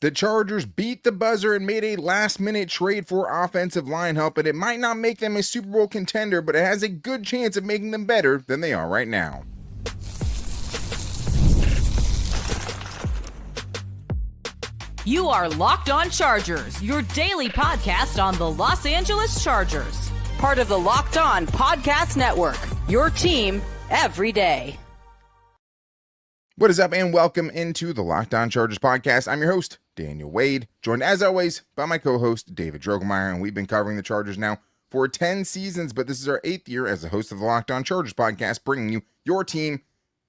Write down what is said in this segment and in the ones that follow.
The Chargers beat the buzzer and made a last-minute trade for offensive line help, and it might not make them a Super Bowl contender, but it has a good chance of making them better than they are right now. You are Locked On Chargers, your daily podcast on the Los Angeles Chargers. Part of the Locked On Podcast Network, your team every day. What is up, and welcome into the Locked On Chargers podcast. I'm your host, Daniel Wade, joined as always by my co-host, David Droegemeier, and we've been covering the Chargers now for 10 seasons, but this is our 8th year as the host of the Locked On Chargers podcast, bringing you your team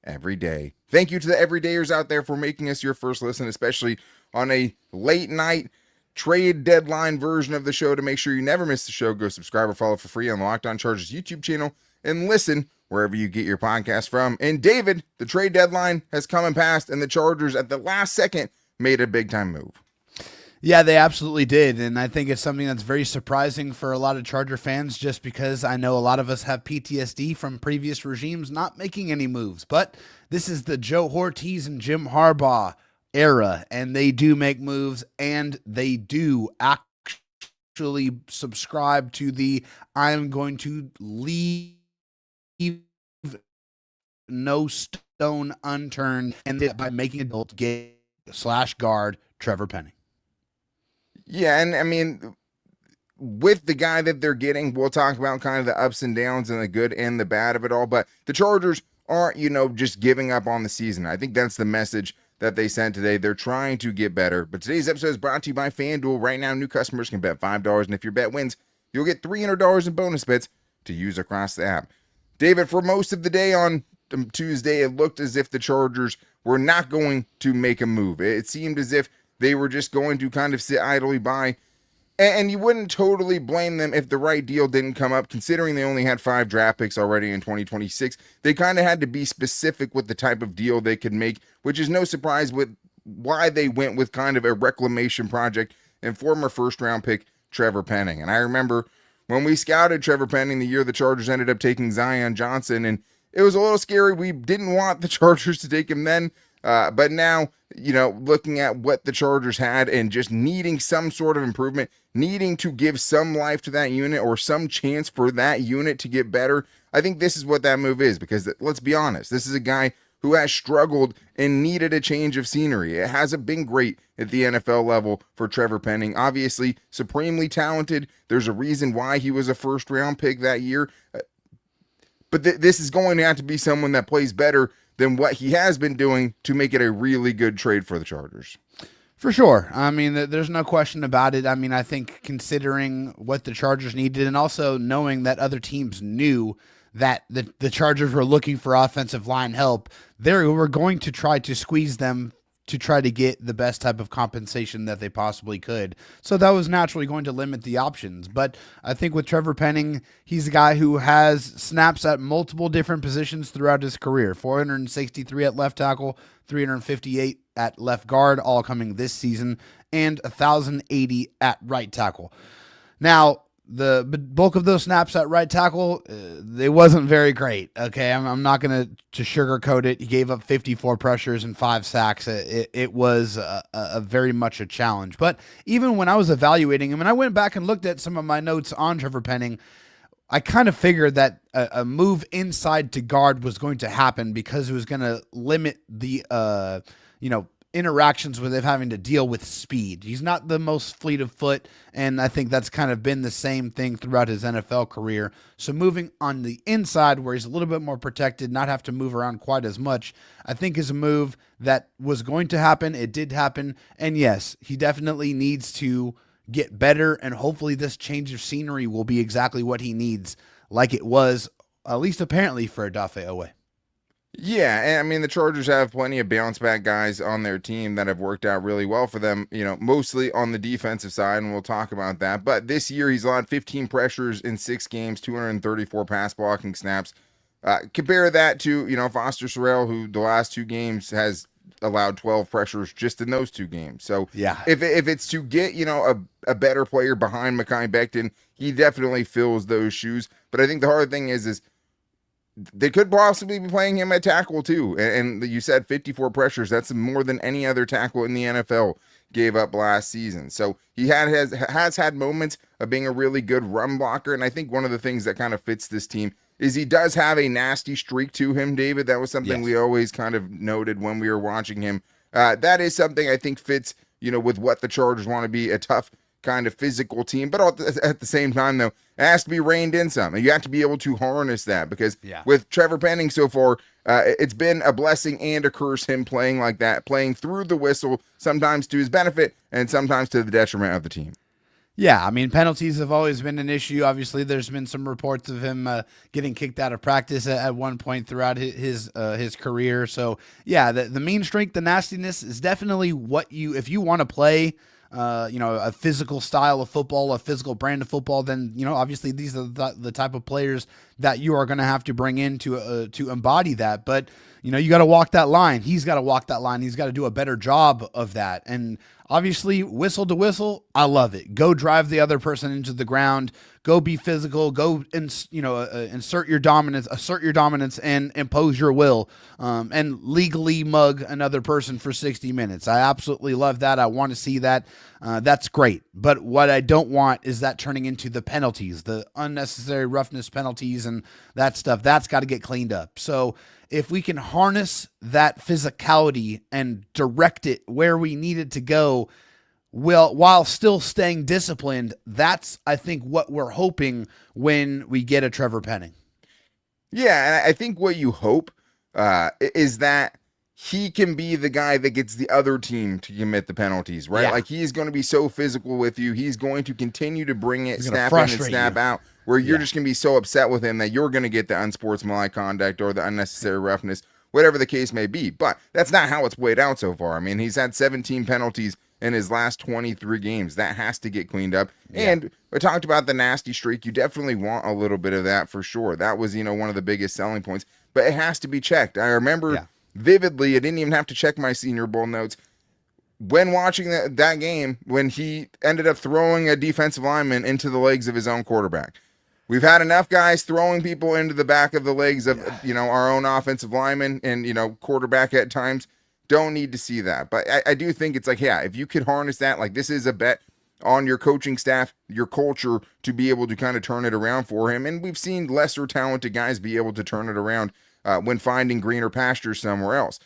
every day. Thank you to the everydayers out there for making us your first listen, especially on a late night trade deadline version of the show. To make sure you never miss the show, go subscribe or follow for free on the Locked On Chargers YouTube channel and listen wherever you get your podcast from. And David, the trade deadline has come and passed, and the Chargers at the last second made a big time move. Yeah, they absolutely did, and I think it's something that's very surprising for a lot of Charger fans, just because I know a lot of us have PTSD from previous regimes not making any moves. But this is the Joe Hortiz and Jim Harbaugh era, and they do make moves, and they do actually subscribe to the I'm going to leave no stone unturned, and by making adult guard Trevor Penning. Yeah, and I mean, with the guy that they're getting, we'll talk about kind of the ups and downs and the good and the bad of it all, but the Chargers aren't, just giving up on the season. I think that's the message that they sent today. They're trying to get better, but today's episode is brought to you by FanDuel. Right now, new customers can bet $5, and if your bet wins, you'll get $300 in bonus bets to use across the app. David, for most of the day on Tuesday, it looked as if the Chargers were not going to make a move. It seemed as if they were just going to kind of sit idly by, and you wouldn't totally blame them if the right deal didn't come up, considering they only had 5 draft picks already in 2026. They kind of had to be specific with the type of deal they could make, which is no surprise with why they went with kind of a reclamation project and former first-round pick Trevor Penning. And I remember when we scouted Trevor Penning the year the Chargers ended up taking Zion Johnson, and it was a little scary. We didn't want the Chargers to take him then, but now, looking at what the Chargers had and just needing some sort of improvement, needing to give some life to that unit or some chance for that unit to get better, I think this is what that move is, because let's be honest, this is a guy who has struggled and needed a change of scenery. It hasn't been great at the NFL level for Trevor Penning. Obviously, supremely talented. There's a reason why he was a first-round pick that year. But this is going to have to be someone that plays better than what he has been doing to make it a really good trade for the Chargers. For sure. I mean, there's no question about it. I mean, I think considering what the Chargers needed, and also knowing that other teams knew that the Chargers were looking for offensive line help, they were going to try to squeeze them to try to get the best type of compensation that they possibly could. So that was naturally going to limit the options. But I think with Trevor Penning, he's a guy who has snaps at multiple different positions throughout his career. 463 at left tackle, 358 at left guard, all coming this season, and 1,080 at right tackle. Now, the bulk of those snaps at right tackle, they wasn't very great. Okay, I'm not going to sugarcoat it. He gave up 54 pressures and 5 sacks. It was a very much a challenge. But even when I was evaluating him, and I went back and looked at some of my notes on Trevor Penning, I kind of figured that a move inside to guard was going to happen because it was going to limit the interactions with him having to deal with speed. He's not the most fleet of foot, and I think that's kind of been the same thing throughout his NFL career. So moving on the inside where he's a little bit more protected, not have to move around quite as much, I think is a move that was going to happen. It did happen, and yes, he definitely needs to get better, and hopefully this change of scenery will be exactly what he needs, like it was, at least apparently, for Odafe Oweh. Yeah, and I mean, the Chargers have plenty of bounce back guys on their team that have worked out really well for them, mostly on the defensive side, and we'll talk about that. But this year, he's allowed 15 pressures in 6 games, 234 pass blocking snaps. Compare that to, Foster Sarell, who the last 2 games has allowed 12 pressures just in those 2 games. So yeah, if it's to get, a better player behind Mekhi Becton, he definitely fills those shoes. But I think the hard thing is they could possibly be playing him at tackle too. And you said 54 pressures. That's more than any other tackle in the NFL. gave up last season. So he has had moments of being a really good run blocker. And I think one of the things that kind of fits this team is he does have a nasty streak to him, David. That was something we always kind of noted when we were watching him. That is something I think fits, with what the Chargers want to be, a tough kind of physical team. But at the same time, though, it has to be reined in some. And you have to be able to harness that because with Trevor Penning so far, it's been a blessing and a curse him playing like that, playing through the whistle, sometimes to his benefit and sometimes to the detriment of the team. Yeah, I mean, penalties have always been an issue. Obviously, there's been some reports of him getting kicked out of practice at one point throughout his career. So, yeah, the mean streak, the nastiness is definitely if you want to play, a physical style of football, a physical brand of football, then, obviously these are the type of players that you are going to have to bring in to embody that. But, you got to walk that line. He's got to walk that line. He's got to do a better job of that. And obviously, whistle to whistle, I love it. Go drive the other person into the ground. Go be physical. Go assert your dominance and impose your will, and legally mug another person for 60 minutes. I absolutely love that. I want to see that. That's great. But what I don't want is that turning into the penalties, the unnecessary roughness penalties and that stuff. That's got to get cleaned up. So if we can harness that physicality and direct it where we need it to go, while still staying disciplined, that's, I think, what we're hoping when we get a Trevor Penning. Yeah, and I think what you hope is that he can be the guy that gets the other team to commit the penalties, right? Yeah. Like, he's going to be so physical with you. He's going to continue to bring it, snap in and snap out, where you're just going to be so upset with him that you're going to get the unsportsmanlike conduct or the unnecessary roughness, whatever the case may be. But that's not how it's played out so far. I mean, he's had 17 penalties in his last 23 games. That has to get cleaned up. Yeah. And we talked about the nasty streak. You definitely want a little bit of that for sure. That was, one of the biggest selling points. But it has to be checked. I remember vividly, I didn't even have to check my Senior Bowl notes, when watching that game, when he ended up throwing a defensive lineman into the legs of his own quarterback. We've had enough guys throwing people into the back of the legs of, our own offensive lineman and, quarterback at times. Don't need to see that. But I do think it's like, if you could harness that, like, this is a bet on your coaching staff, your culture, to be able to kind of turn it around for him. And we've seen lesser talented guys be able to turn it around when finding greener pastures somewhere else.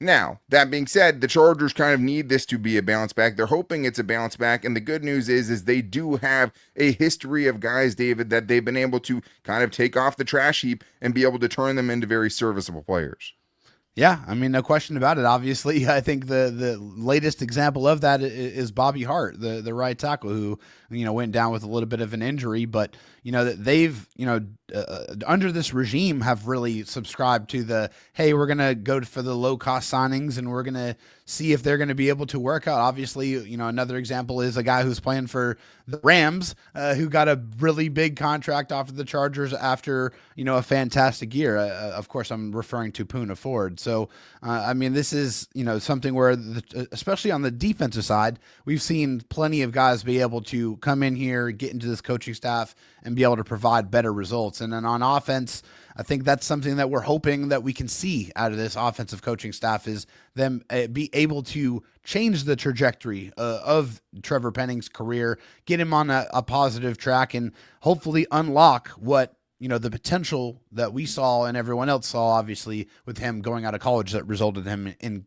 Now, that being said, the Chargers kind of need this to be a bounce back. They're hoping it's a bounce back. And the good news is they do have a history of guys, David, that they've been able to kind of take off the trash heap and be able to turn them into very serviceable players. Yeah, I mean, no question about it. Obviously, I think the latest example of that is Bobby Hart, the right tackle, who went down with a little bit of an injury, but they've under this regime have really subscribed to the, hey, we're gonna go for the low cost signings and we're gonna see if they're gonna be able to work out. Obviously, another example is a guy who's playing for the Rams, who got a really big contract off of the Chargers after a fantastic year. Of course, I'm referring to Poona Ford. So, I mean, this is, something where, especially on the defensive side, we've seen plenty of guys be able to come in here, get into this coaching staff, and be able to provide better results. And then on offense, I think that's something that we're hoping that we can see out of this offensive coaching staff, is them be able to change the trajectory of Trevor Penning's career, get him on a positive track, and hopefully unlock what the potential that we saw and everyone else saw, obviously, with him going out of college, that resulted in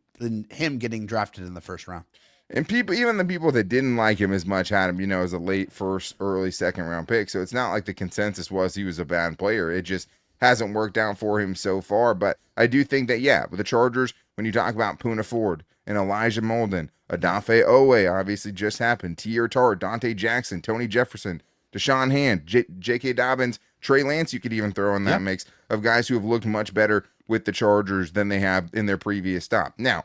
him getting drafted in the first round. And people, even the people that didn't like him as much, had him, as a late first, early second round pick. So it's not like the consensus was he was a bad player. It just hasn't worked out for him so far. But I do think that, with the Chargers, when you talk about Poona Ford and Elijah Molden, Adafe Owe obviously just happened, Tier Tart, Dante Jackson, Tony Jefferson, Deshaun Hand, J.K. Dobbins, Trey Lance, you could even throw in that mix of guys who have looked much better with the Chargers than they have in their previous stop. Now,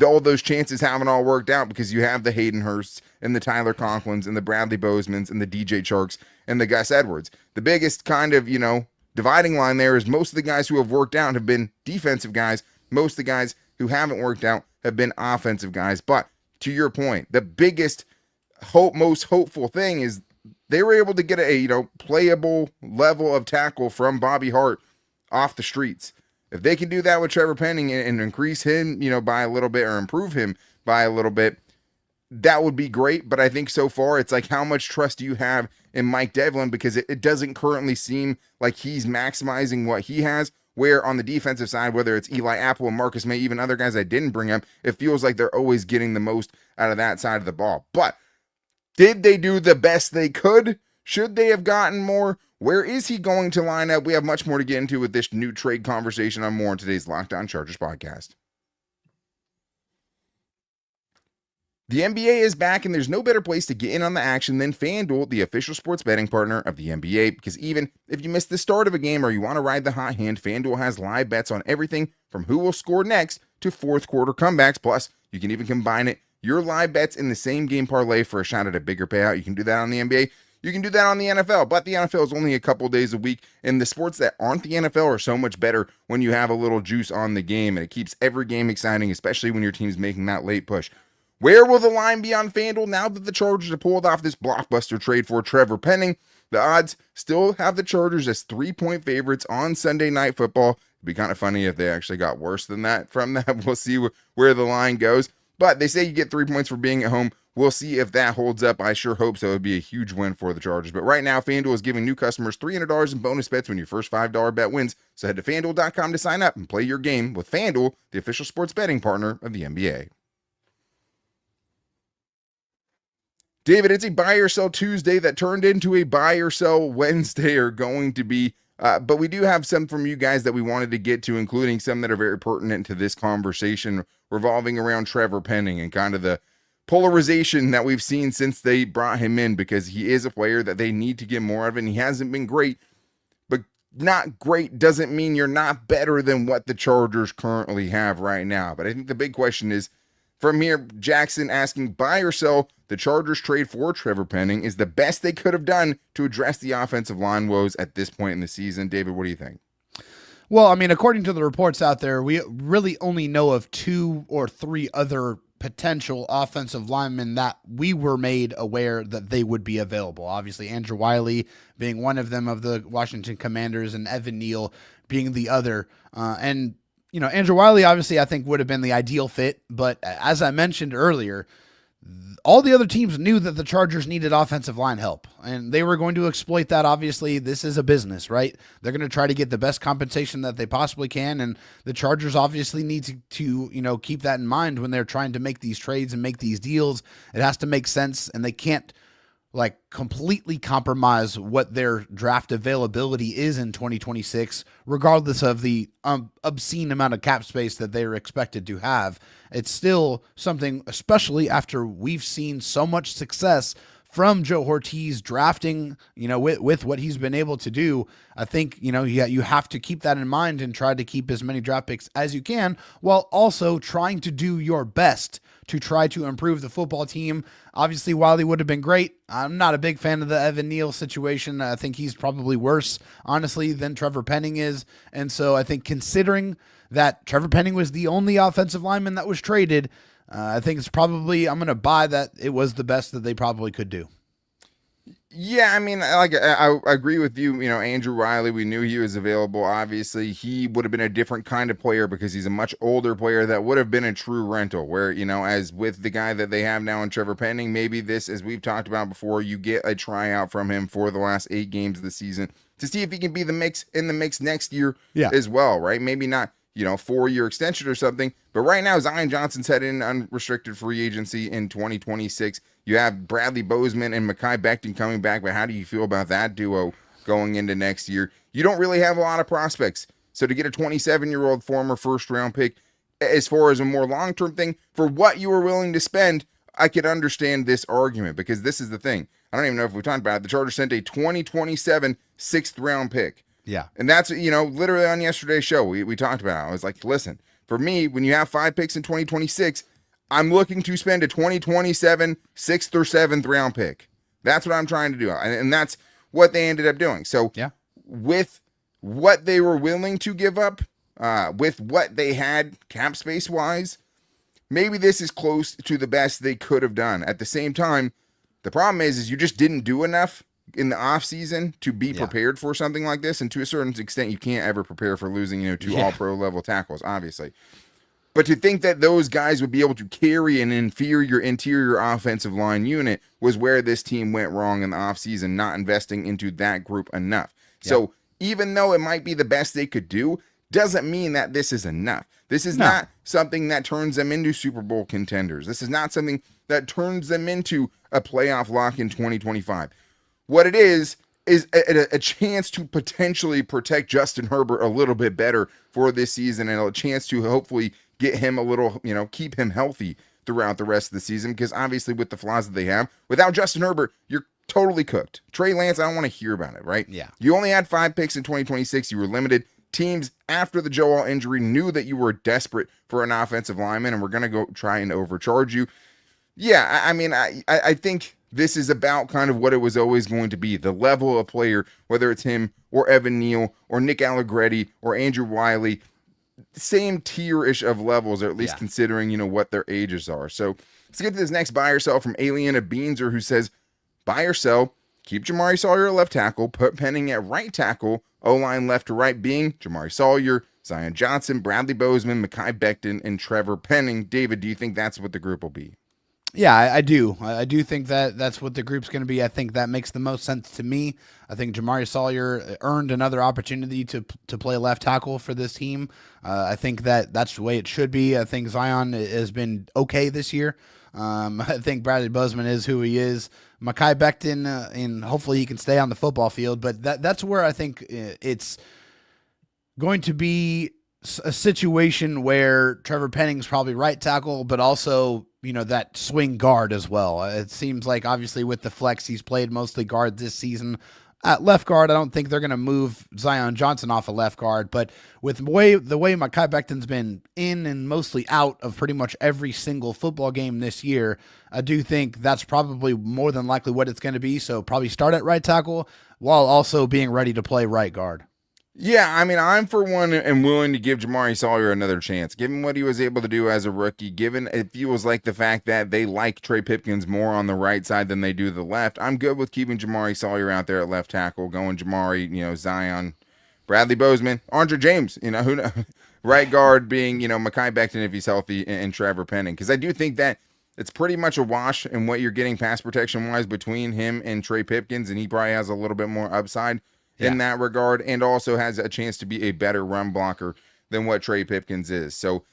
all those chances haven't all worked out because you have the Hayden Hursts and the Tyler Conklins and the Bradley Bosemans and the DJ Charks and the Gus Edwards. The biggest kind of, dividing line there is most of the guys who have worked out have been defensive guys. Most of the guys who haven't worked out have been offensive guys. But to your point, the biggest most hopeful thing is they were able to get a, playable level of tackle from Bobby Hart off the streets. If they can do that with Trevor Penning and increase him, by a little bit, or improve him by a little bit, that would be great. But I think so far it's like, how much trust do you have in Mike Devlin? Because it doesn't currently seem like he's maximizing what he has. Where on the defensive side, whether it's Eli Apple and Marcus May, even other guys I didn't bring up, it feels like they're always getting the most out of that side of the ball. But did they do the best they could? Should they have gotten more? Where is he going to line up? We have much more to get into with this new trade conversation on more in today's Locked On Chargers podcast. The NBA is back, and there's no better place to get in on the action than FanDuel, the official sports betting partner of the NBA, because even if you missed the start of a game or you want to ride the hot hand, FanDuel has live bets on everything from who will score next to fourth quarter comebacks. Plus, you can even combine your live bets in the same game parlay for a shot at a bigger payout. You can do that on the NBA. You can do that on the NFL, but the NFL is only a couple days a week, and the sports that aren't the NFL are so much better when you have a little juice on the game, and it keeps every game exciting, especially when your team's making that late push. Where will the line be on FanDuel now that the Chargers have pulled off this blockbuster trade for Trevor Penning? The odds still have the Chargers as 3-point favorites on Sunday Night Football. It'd be kind of funny if they actually got worse than that from that. We'll see where the line goes. But they say you get 3 points for being at home. We'll see if that holds up. I sure hope so. It would be a huge win for the Chargers. But right now, FanDuel is giving new customers $300 in bonus bets when your first $5 bet wins. So head to FanDuel.com to sign up and play your game with FanDuel, the official sports betting partner of the NBA. David, it's a buy or sell Tuesday that turned into a buy or sell Wednesday or going to be. But we do have some from you guys that we wanted to get to, including some that are very pertinent to this conversation revolving around Trevor Penning and kind of the polarization that we've seen since they brought him in, because he is a player that they need to get more of, and he hasn't been great. But not great doesn't mean you're not better than what the Chargers currently have right now. But I think the big question is, from here, Jackson asking, buy or sell the Chargers trade for Trevor Penning is the best they could have done to address the offensive line woes at this point in the season. David, what do you think? Well, I mean, according to the reports out there, we really only know of 2 or 3 other potential offensive linemen that we were made aware that they would be available. Obviously, Andrew Wiley being one of them of the Washington Commanders, and Evan Neal being the other. And you know, Andrew Wiley, obviously, I think would have been the ideal fit. But as I mentioned earlier, all the other teams knew that the Chargers needed offensive line help, and they were going to exploit that. Obviously, this is a business, right? They're going to try to get the best compensation that they possibly can, and the Chargers obviously need to you know, keep that in mind when they're trying to make these trades and make these deals. It has to make sense, and they can't like completely compromise what their draft availability is in 2026, regardless of the obscene amount of cap space that they're expected to have. It's still something, especially after we've seen so much success from Joe Hortiz drafting, you know, with what he's been able to do. I think, you know, you have to keep that in mind and try to keep as many draft picks as you can, while also trying to do your best to try to improve the football team. Obviously, Wiley would have been great. I'm not a big fan of the Evan Neal situation. I think he's probably worse, honestly, than Trevor Penning is. And so I think, considering that Trevor Penning was the only offensive lineman that was traded, I think it's probably, I'm going to buy that it was the best that they probably could do. Yeah, I mean, like I agree with you. You know, Andrew Wiley, we knew he was available. Obviously, he would have been a different kind of player because he's a much older player that would have been a true rental. Where, you know, as with the guy that they have now in Trevor Penning, maybe this, as we've talked about before, you get a tryout from him for the last 8 games of the season to see if he can be in the mix next year as well, right? Maybe not, you know, 4-year extension or something. But right now, Zion Johnson's headed in unrestricted free agency in 2026. You have Bradley Bozeman and Mekhi Becton coming back, but how do you feel about that duo going into next year? You don't really have a lot of prospects. So to get a 27-year-old former first-round pick, as far as a more long-term thing, for what you were willing to spend, I could understand this argument, because this is the thing. I don't even know if we talked about it. The Chargers sent a 2027 6th-round pick. Yeah. And that's, you know, literally on yesterday's show, we talked about it. I was like, listen, for me, when you have 5 picks in 2026, I'm looking to spend a 2027 6th or 7th round pick. That's what I'm trying to do. And that's what they ended up doing. So with what they were willing to give up, with what they had cap space wise, maybe this is close to the best they could have done. At the same time, the problem is you just didn't do enough in the off season to be prepared for something like this. And to a certain extent, you can't ever prepare for losing, you know, 2 all-pro level tackles, obviously. But to think that those guys would be able to carry an inferior interior offensive line unit was where this team went wrong in the offseason, not investing into that group enough. Yep. So even though it might be the best they could do, doesn't mean that this is enough. This is not something that turns them into Super Bowl contenders. This is not something that turns them into a playoff lock in 2025. What it is a chance to potentially protect Justin Herbert a little bit better for this season, and a chance to hopefully get him a little, keep him healthy throughout the rest of the season, because obviously with the flaws that they have, without Justin Herbert, you're totally cooked. Trey Lance, I don't want to hear about it, right? Yeah. You only had 5 picks in 2026. You were limited. Teams after the Joe Alt injury knew that you were desperate for an offensive lineman and were going to go try and overcharge you. Yeah, I mean, I think this is about kind of what it was always going to be, the level of player, whether it's him or Evan Neal or Nick Allegretti or Andrew Wiley, same tier-ish of levels, or at least considering, what their ages are. So let's get to this next buy or sell from Aliena Beanzer, who says, buy or sell, keep Jamari Sawyer at left tackle, put Penning at right tackle, O-line left to right being Jamari Sawyer, Zion Johnson, Bradley Bozeman, Mekhi Becton, and Trevor Penning. David, do you think that's what the group will be? Yeah, I do. I do think that that's what the group's going to be. I think that makes the most sense to me. I think Jamari Sawyer earned another opportunity to play left tackle for this team. I think that's the way it should be. I think Zion has been okay this year. I think Bradley Bozeman is who he is. Mekhi Becton, and hopefully he can stay on the football field. But that's where I think it's going to be a situation where Trevor Penning's probably right tackle, but also, that swing guard as well. It seems like obviously with the flex, he's played mostly guard this season. At left guard, I don't think they're going to move Zion Johnson off of left guard, but with the way Mekhi Becton's been in and mostly out of pretty much every single football game this year, I do think that's probably more than likely what it's going to be. So probably start at right tackle while also being ready to play right guard. Yeah, I mean, I'm for one and willing to give Jamari Sawyer another chance, given what he was able to do as a rookie, given it feels like the fact that they like Trey Pipkins more on the right side than they do the left. I'm good with keeping Jamari Sawyer out there at left tackle, going Jamari, Zion, Bradley Bozeman, Andre James, who knows? Right guard being, Mekhi Becton if he's healthy, and Trevor Penning. Because I do think that it's pretty much a wash in what you're getting pass protection-wise between him and Trey Pipkins, and he probably has a little bit more upside in that regard, and also has a chance to be a better run blocker than what Trey Pipkins is. So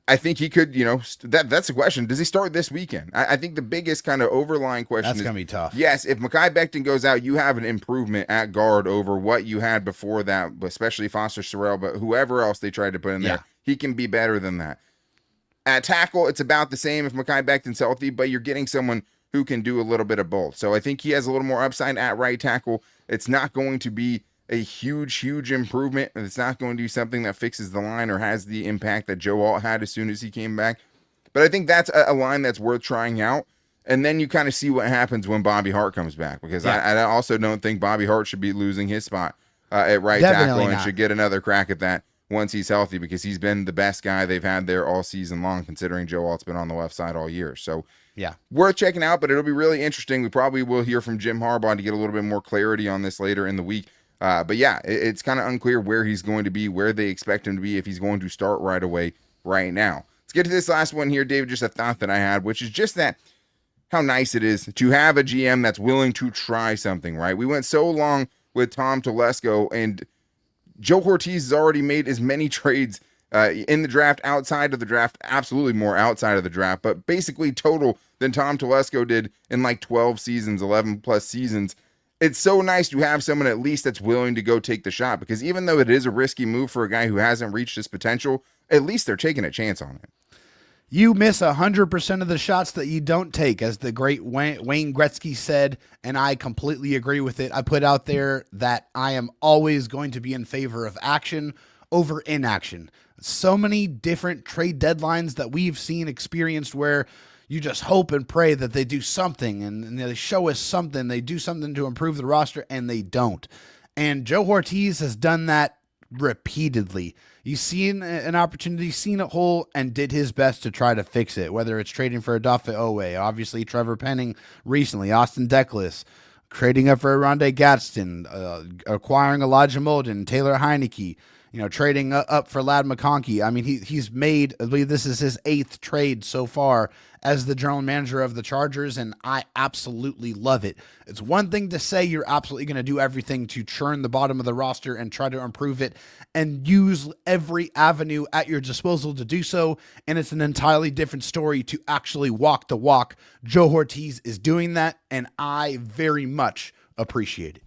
I think he could, that's the question. Does he start this weekend? I think the biggest kind of overlying question is going to be tough. Yes, if Mekhi Becton goes out, you have an improvement at guard over what you had before that, especially Foster Sorrell, but whoever else they tried to put in there, he can be better than that. At tackle, it's about the same if Mekhi Becton's healthy, but you're getting someone who can do a little bit of both. So I think he has a little more upside at right tackle. It's not going to be a huge improvement, and it's not going to be something that fixes the line or has the impact that Joe Alt had as soon as he came back. But I think that's a line that's worth trying out. And then you kind of see what happens when Bobby Hart comes back, because I also don't think Bobby Hart should be losing his spot at right tackle and should get another crack at that once he's healthy, because he's been the best guy they've had there all season long, considering Joe Alt's been on the left side all year. So worth checking out, but it'll be really interesting. We probably will hear from Jim Harbaugh to get a little bit more clarity on this later in the week. But it's kind of unclear where he's going to be, where they expect him to be, if he's going to start right away right now. Let's get to this last one here, David, just a thought that I had, which is just that how nice it is to have a GM that's willing to try something, right? We went so long with Tom Telesco, and Joe Hortiz has already made as many trades in the draft, outside of the draft, absolutely more outside of the draft, but basically total than Tom Telesco did in like 12 seasons, 11 plus seasons. It's so nice to have someone at least that's willing to go take the shot, because even though it is a risky move for a guy who hasn't reached his potential, at least they're taking a chance on it. You miss 100% of the shots that you don't take, as the great Wayne Gretzky said, and I completely agree with it. I put out there that I am always going to be in favor of action over inaction. So many different trade deadlines that we've seen experienced where you just hope and pray that they do something, and they show us something, they do something to improve the roster, and they don't. And Joe Hortiz has done that repeatedly. He's seen an opportunity, seen a hole, and did his best to try to fix it, whether it's trading for Odafe Owe, obviously Trevor Penning recently, Austin Decklis, trading up for Rondé Gadsden, acquiring Elijah Molden, Taylor Heineke. trading up for Ladd McConkey. I mean, he's made, I believe this is his 8th trade so far as the general manager of the Chargers, and I absolutely love it. It's one thing to say you're absolutely going to do everything to churn the bottom of the roster and try to improve it and use every avenue at your disposal to do so, and it's an entirely different story to actually walk the walk. Joe Hortiz is doing that, and I very much appreciate it.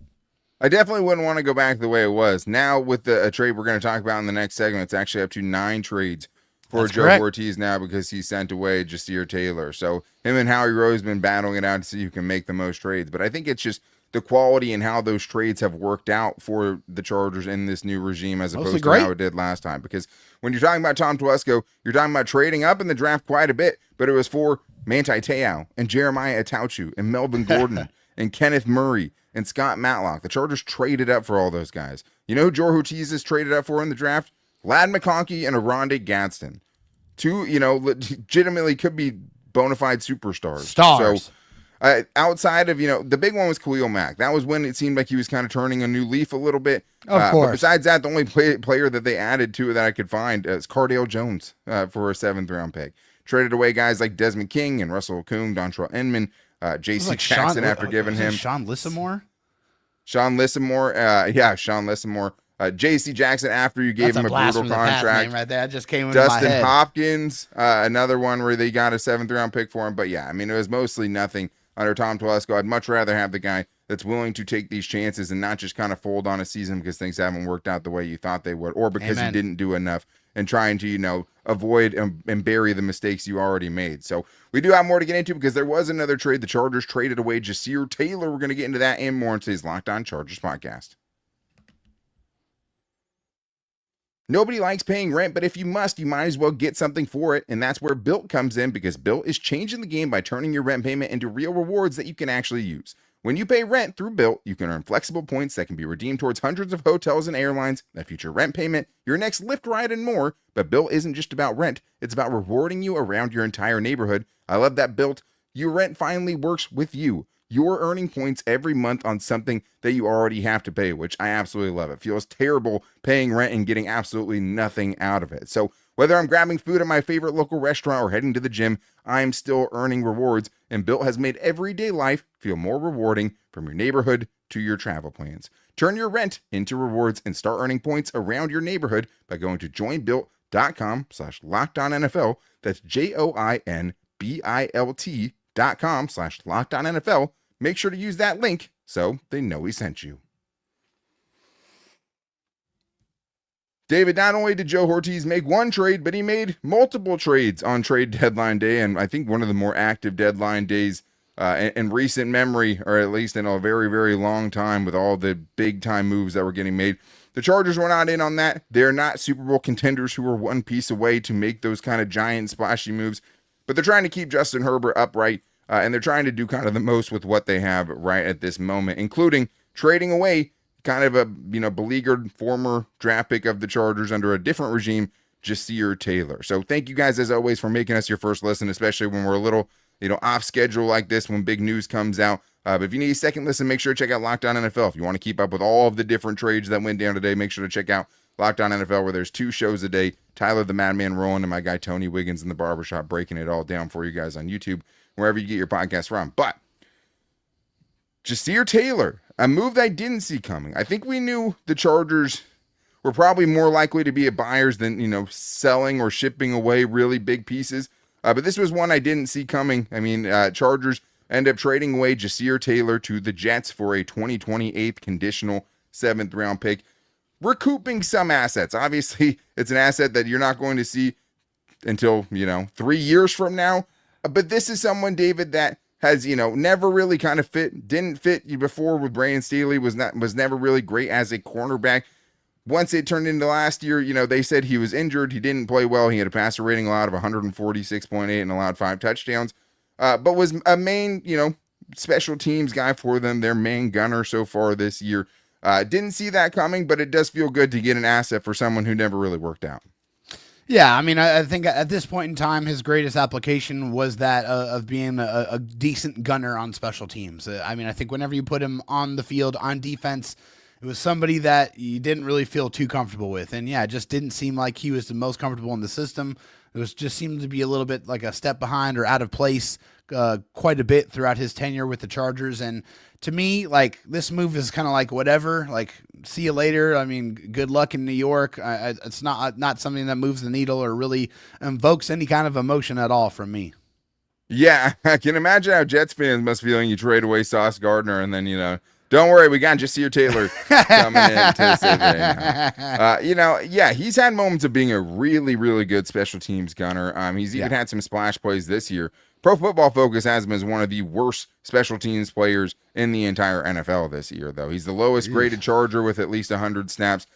I definitely wouldn't want to go back to the way it was. Now, with a trade we're going to talk about in the next segment, it's actually up to 9 trades for That's Joe correct. Hortiz now because he sent away Jasir Taylor. So him and Howie Rose been battling it out to see who can make the most trades. But I think it's just the quality and how those trades have worked out for the Chargers in this new regime as opposed to how it did last time. Because when you're talking about Tom Telesco, you're talking about trading up in the draft quite a bit, but it was for Manti Te'o and Jeremiah Atauchu and Melvin Gordon and Kenneth Murray and Scott Matlock. The Chargers traded up for all those guys. You know who Joe Hortiz is traded up for in the draft? Ladd McConkey and Aronde Gadsden. 2, legitimately could be bona fide superstars. Stars. So, outside of, the big one was Khalil Mack. That was when it seemed like he was kind of turning a new leaf a little bit. Of course. But besides that, the only player that they added to it that I could find is Cardale Jones for a 7th-round pick. Traded away guys like Desmond King and Russell Okung, Dontrell Inman, J.C. Jackson after giving him Sean Lissimore. Sean Lissimore. J.C. Jackson after you gave him a brutal contract. Right there. That just came into my Dustin head. Hopkins, another one where they got a 7th-round pick for him. But yeah, I mean, it was mostly nothing under Tom Telesco. I'd much rather have the guy that's willing to take these chances and not just kind of fold on a season because things haven't worked out the way you thought they would, or because you didn't do enough and trying to, avoid and bury the mistakes you already made. So we do have more to get into because there was another trade. The Chargers traded away Jasir Taylor. We're going to get into that and more in today's Locked On Chargers podcast. Nobody likes paying rent, but if you must, you might as well get something for it. And that's where BILT comes in because BILT is changing the game by turning your rent payment into real rewards that you can actually use. When you pay rent through BILT, you can earn flexible points that can be redeemed towards hundreds of hotels and airlines, that future rent payment, your next Lyft ride, and more. But BILT isn't just about rent. It's about rewarding you around your entire neighborhood. I love that BILT. Your rent finally works with you. You're earning points every month on something that you already have to pay, which I absolutely love. It feels terrible paying rent and getting absolutely nothing out of it. So whether I'm grabbing food at my favorite local restaurant or heading to the gym, I'm still earning rewards, and BILT has made everyday life feel more rewarding from your neighborhood to your travel plans. Turn your rent into rewards and start earning points around your neighborhood by going to joinbilt.com/LockedOnNFL. That's joinbilt.com/LockedOnNFL. Make sure to use that link so they know we sent you. David, not only did Joe Hortiz make one trade, but he made multiple trades on trade deadline day, and I think one of the more active deadline days in recent memory, or at least in a very, very long time with all the big-time moves that were getting made. The Chargers were not in on that. They're not Super Bowl contenders who are one piece away to make those kind of giant, splashy moves, but they're trying to keep Justin Herbert upright, and they're trying to do kind of the most with what they have right at this moment, including trading away kind of a beleaguered former draft pick of the Chargers under a different regime, Jasir Taylor. So thank you guys as always for making us your first listen, especially when we're a little off schedule like this when big news comes out. But if you need a second listen, make sure to check out Locked On NFL. If you want to keep up with all of the different trades that went down today, make sure to check out Locked On NFL, where there's 2 shows a day. Tyler the Madman Rowan and my guy Tony Wiggins in the barbershop breaking it all down for you guys on YouTube, wherever you get your podcast from. But Jasir Taylor, a move that I didn't see coming. I think we knew the Chargers were probably more likely to be buyers than, selling or shipping away really big pieces. But this was one I didn't see coming. I mean, Chargers end up trading away Jasir Taylor to the Jets for a 2028 conditional 7th-round pick, recouping some assets. Obviously, it's an asset that you're not going to see until, 3 years from now. But this is someone, David, that has, never really kind of didn't fit you before with Brandon Staley, was never really great as a cornerback. Once it turned into last year, they said he was injured. He didn't play well. He had a passer rating allowed of 146.8 and allowed 5 touchdowns, but was a main, special teams guy for them, their main gunner so far this year. Didn't see that coming, but it does feel good to get an asset for someone who never really worked out. Yeah, I mean, I think at this point in time, his greatest application was that of being a decent gunner on special teams. I mean, I think whenever you put him on the field on defense, it was somebody that you didn't really feel too comfortable with. And yeah, it just didn't seem like he was the most comfortable in the system. It was just seemed to be a little bit like a step behind or out of place quite a bit throughout his tenure with the Chargers. And to me, like, this move is kind of like whatever, like, see you later. I mean, good luck in New York. It's not something that moves the needle or really invokes any kind of emotion at all from me. Yeah, I can imagine how Jets fans must feel when you trade away Sauce Gardner and then, don't worry, we got Jasir Taylor coming in to save it. Yeah, he's had moments of being a really, really good special teams gunner. He's even had some splash plays this year. Pro Football Focus has him as one of the worst special teams players in the entire NFL this year, though. He's the lowest graded Charger with at least 100 snaps.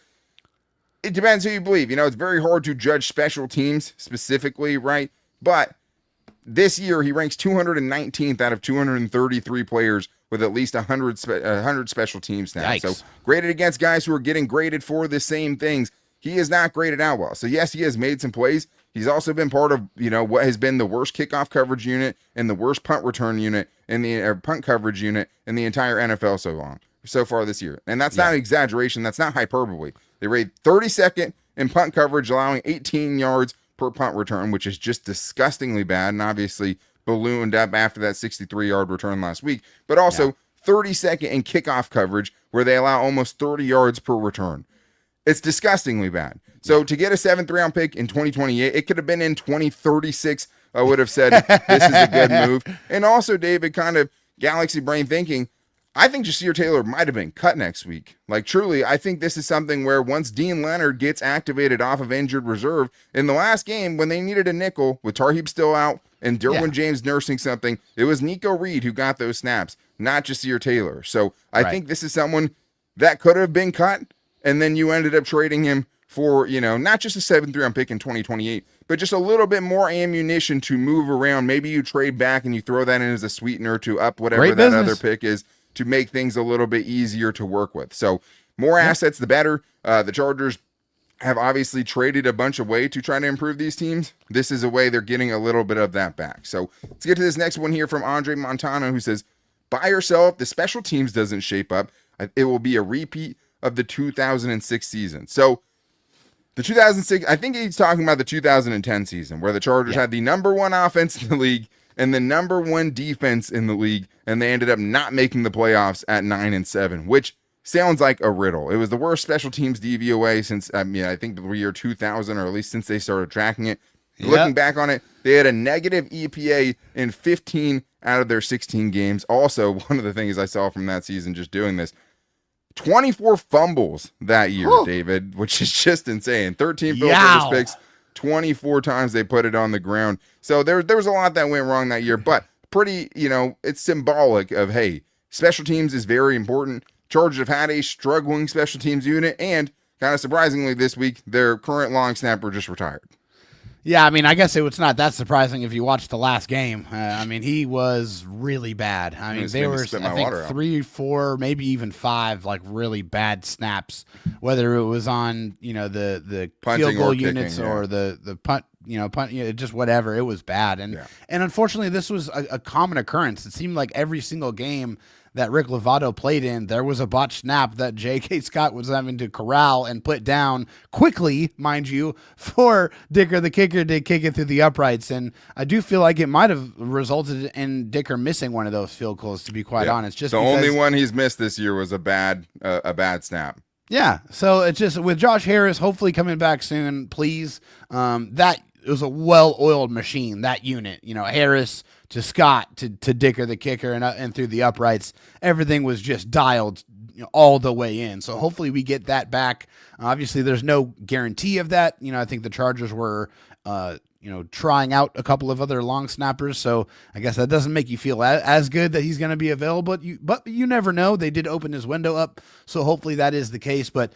It depends who you believe. It's very hard to judge special teams specifically, right? But this year, he ranks 219th out of 233 players with at least 100 special team snaps. Yikes. So graded against guys who are getting graded for the same things. He is not graded out well. So yes, he has made some plays. He's also been part of, what has been the worst kickoff coverage unit and the worst punt return unit in the punt coverage unit in the entire NFL so far this year. And that's not an exaggeration. That's not hyperbole. They rate 32nd in punt coverage, allowing 18 yards per punt return, which is just disgustingly bad. And obviously ballooned up after that 63-yard return last week, but also 32nd in kickoff coverage, where they allow almost 30 yards per return. It's disgustingly bad. So to get a 7th round pick in 2028, it could have been in 2036. I would have said this is a good move. And also, David, kind of galaxy brain thinking, I think Jasir Taylor might have been cut next week. Like, truly, I think this is something where once Dean Leonard gets activated off of injured reserve, in the last game when they needed a nickel with Tarheeb still out and Derwin James nursing something, it was Nico Reed who got those snaps, not Jasir Taylor. So I think this is someone that could have been cut, and then you ended up trading him for, not just a 7th round pick in 2028, but just a little bit more ammunition to move around. Maybe you trade back and you throw that in as a sweetener to up whatever that other pick is to make things a little bit easier to work with. So more assets, the better. The Chargers have obviously traded a bunch away to try to improve these teams. This is a way they're getting a little bit of that back. So let's get to this next one here from Andre Montano, who says, buy or sell if the special teams doesn't shape up. It will be a repeat of the 2006 season. So the 2006, I think he's talking about the 2010 season, where the Chargers had the number 1 offense in the league and the number 1 defense in the league, and they ended up not making the playoffs at 9-7, which sounds like a riddle. It was the worst special teams DVOA since, I think the year 2000, or at least since they started tracking it. Looking back on it, they had a negative EPA in 15 out of their 16 games. Also, one of the things I saw from that season just doing this, 24 fumbles that year, David, which is just insane. 13 field goal picks, 24 times they put it on the ground. So there was a lot that went wrong that year, but pretty, it's symbolic of, hey, special teams is very important. Chargers have had a struggling special teams unit, and kind of surprisingly this week, their current long snapper just retired. Yeah, I mean, I guess it's not that surprising if you watch the last game. He was really bad. I mean, there were, I think, 3, 4, maybe even 5, like, really bad snaps, whether it was on, the punting field goal kicking, units or the punt, just whatever. It was bad. And unfortunately, this was a common occurrence. It seemed like every single game that Rick Lovato played in, there was a botched snap that J.K. Scott was having to corral and put down quickly, mind you, for Dicker the kicker to kick it through the uprights. And I do feel like it might have resulted in Dicker missing one of those field goals, to be quite honest. Just the only one he's missed this year was a bad snap. Yeah, so it's just with Josh Harris hopefully coming back soon, please. That it was a well-oiled machine, that unit. Harris to Scott to Dicker the kicker and through the uprights, everything was just dialed all the way in. So hopefully we get that back. Obviously, there's no guarantee of that. I think the Chargers were trying out a couple of other long snappers. So I guess that doesn't make you feel as good that he's going to be available. But you never know. They did open his window up, so hopefully that is the case. But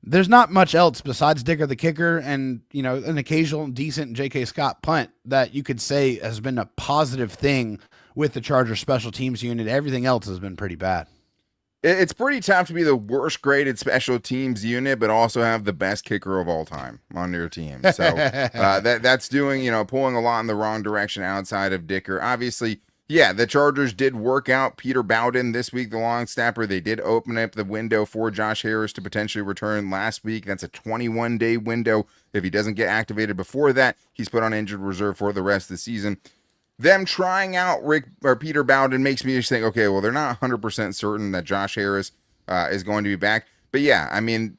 there's not much else besides Dicker the kicker and, an occasional decent J.K. Scott punt that you could say has been a positive thing with the Chargers special teams unit. Everything else has been pretty bad. It's pretty tough to be the worst graded special teams unit, but also have the best kicker of all time on your team. So that's doing, pulling a lot in the wrong direction outside of Dicker. Obviously, Yeah, the Chargers did work out Peter Bowden this week, the long snapper. They did open up the window for Josh Harris to potentially return last week. That's a 21-day window. If he doesn't get activated before that, he's put on injured reserve for the rest of the season. Them trying out Peter Bowden makes me just think, okay, well, they're not 100% certain that Josh Harris is going to be back. But yeah, I mean,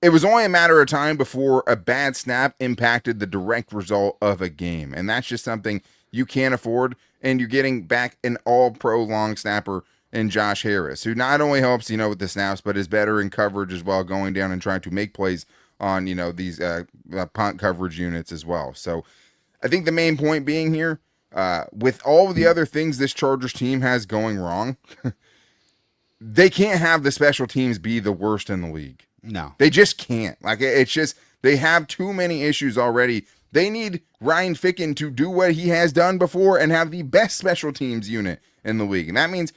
it was only a matter of time before a bad snap impacted the direct result of a game. And that's just something you can't afford. And you're getting back an all-pro long snapper in Josh Harris, who not only helps, with the snaps, but is better in coverage as well, going down and trying to make plays on, these punt coverage units as well. So I think the main point being here, with all of the other things this Chargers team has going wrong, they can't have the special teams be the worst in the league. No. They just can't. Like, it's just, they have too many issues already. They need Ryan Ficken to do what he has done before and have the best special teams unit in the league. And that means,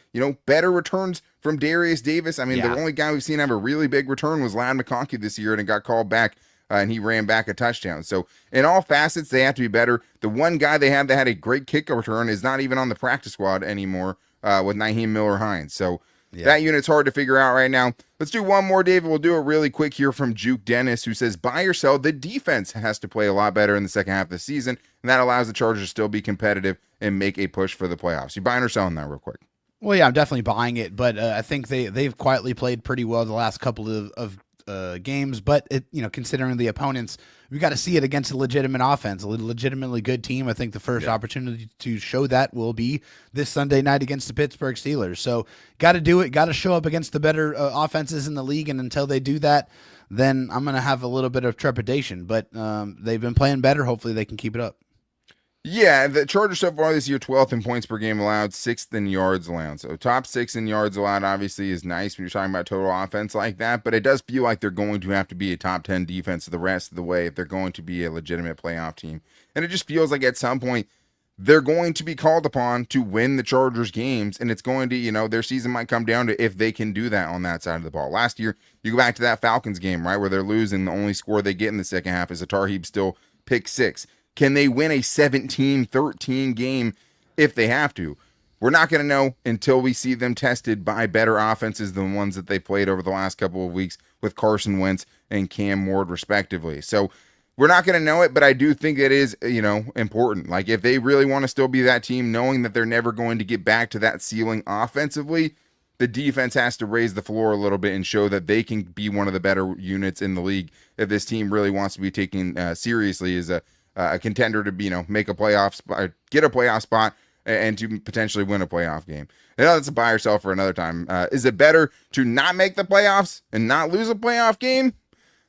better returns from Darius Davis. I mean, The only guy we've seen have a really big return was Ladd McConkey this year, and it got called back, and he ran back a touchdown. So in all facets, they have to be better. The one guy they have that had a great kick return is not even on the practice squad anymore with Naheem Miller-Hines. So that unit's hard to figure out right now. Let's do one more, David. We'll do it really quick here from Juke Dennis, who says, buy or sell. The defense has to play a lot better in the second half of the season, and that allows the Chargers to still be competitive and make a push for the playoffs. You buying or selling that real quick? Well, yeah, I'm definitely buying it, but I think they've quietly played pretty well the last couple of games. But considering the opponents, we got to see it against a legitimate offense, a legitimately good team. I think the first opportunity to show that will be this Sunday night against the Pittsburgh Steelers. So got to do it, got to show up against the better offenses in the league. And until they do that, then I'm going to have a little bit of trepidation. But they've been playing better. Hopefully they can keep it up. Yeah, the Chargers so far this year, 12th in points per game allowed, 6th in yards allowed. So top 6 in yards allowed obviously is nice when you're talking about total offense like that, but it does feel like they're going to have to be a top 10 defense the rest of the way if they're going to be a legitimate playoff team. And it just feels like at some point they're going to be called upon to win the Chargers games, and it's going to, their season might come down to if they can do that on that side of the ball. Last year, you go back to that Falcons game, right, where they're losing, the only score they get in the second half is a Tarheeb still pick 6. Can they win a 17-13 game if they have to? We're not going to know until we see them tested by better offenses than the ones that they played over the last couple of weeks with Carson Wentz and Cam Ward, respectively. So we're not going to know it, but I do think it is, important. Like, if they really want to still be that team, knowing that they're never going to get back to that ceiling offensively, the defense has to raise the floor a little bit and show that they can be one of the better units in the league if this team really wants to be taken seriously as a contender to make a playoff spot, get a playoff spot, and to potentially win a playoff game. That's a buy or sell for another time. Is it better to not make the playoffs and not lose a playoff game,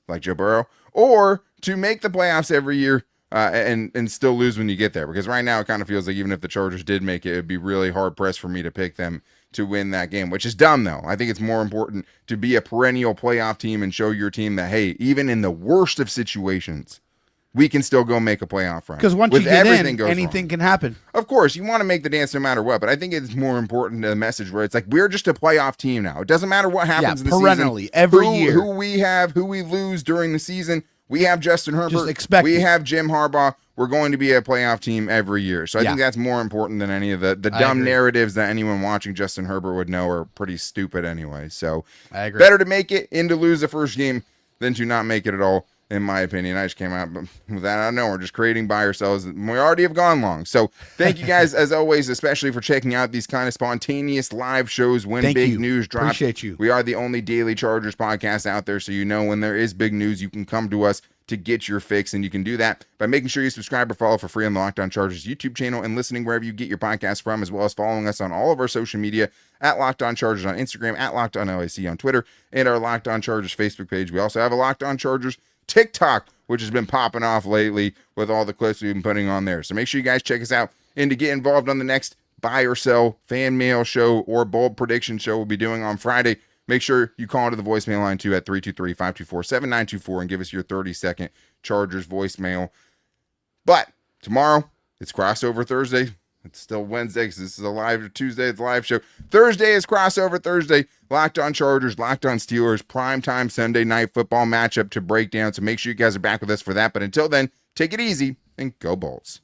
like Joe Burrow, or to make the playoffs every year and still lose when you get there? Because right now it kind of feels like even if the Chargers did make it, it'd be really hard pressed for me to pick them to win that game, which is dumb though. I think it's more important to be a perennial playoff team and show your team that, hey, even in the worst of situations, we can still go make a playoff run. Because once you get in, anything can happen. Of course, you want to make the dance no matter what, but I think it's more important to the message where it's like, we're just a playoff team now. It doesn't matter what happens in the perennially, season. every year. Who we have, who we lose during the season. We have Justin Herbert. Just expect we it. have Jim Harbaugh. We're going to be a playoff team every year. So I think that's more important than any of the dumb narratives that anyone watching Justin Herbert would know are pretty stupid anyway. So I agree. Better to make it and to lose the first game than to not make it at all, in my opinion. I just came out with that. I don't know. We're just creating buy or sells. We already have gone long. So thank you guys, as always, especially for checking out these kind of spontaneous live shows when big news drops. Appreciate you. We are the only daily Chargers podcast out there, so when there is big news, you can come to us to get your fix, and you can do that by making sure you subscribe or follow for free on the Locked On Chargers YouTube channel and listening wherever you get your podcast from, as well as following us on all of our social media at Locked On Chargers on Instagram, at Locked On LAC on Twitter, and our Locked On Chargers Facebook page. We also have a Locked On Chargers TikTok, which has been popping off lately with all the clips we've been putting on there. So make sure you guys check us out, and to get involved on the next buy or sell fan mail show or bold prediction show we'll be doing on Friday, make sure you call into the voicemail line too at 323-524-7924 and give us your 30-second Chargers voicemail. But tomorrow, it's crossover Thursday. It's still Wednesday because this is a live Tuesday. It's a live show. Thursday is crossover Thursday. Locked On Chargers, Locked On Steelers, primetime Sunday night football matchup to break down. So make sure you guys are back with us for that. But until then, take it easy and go Bolts.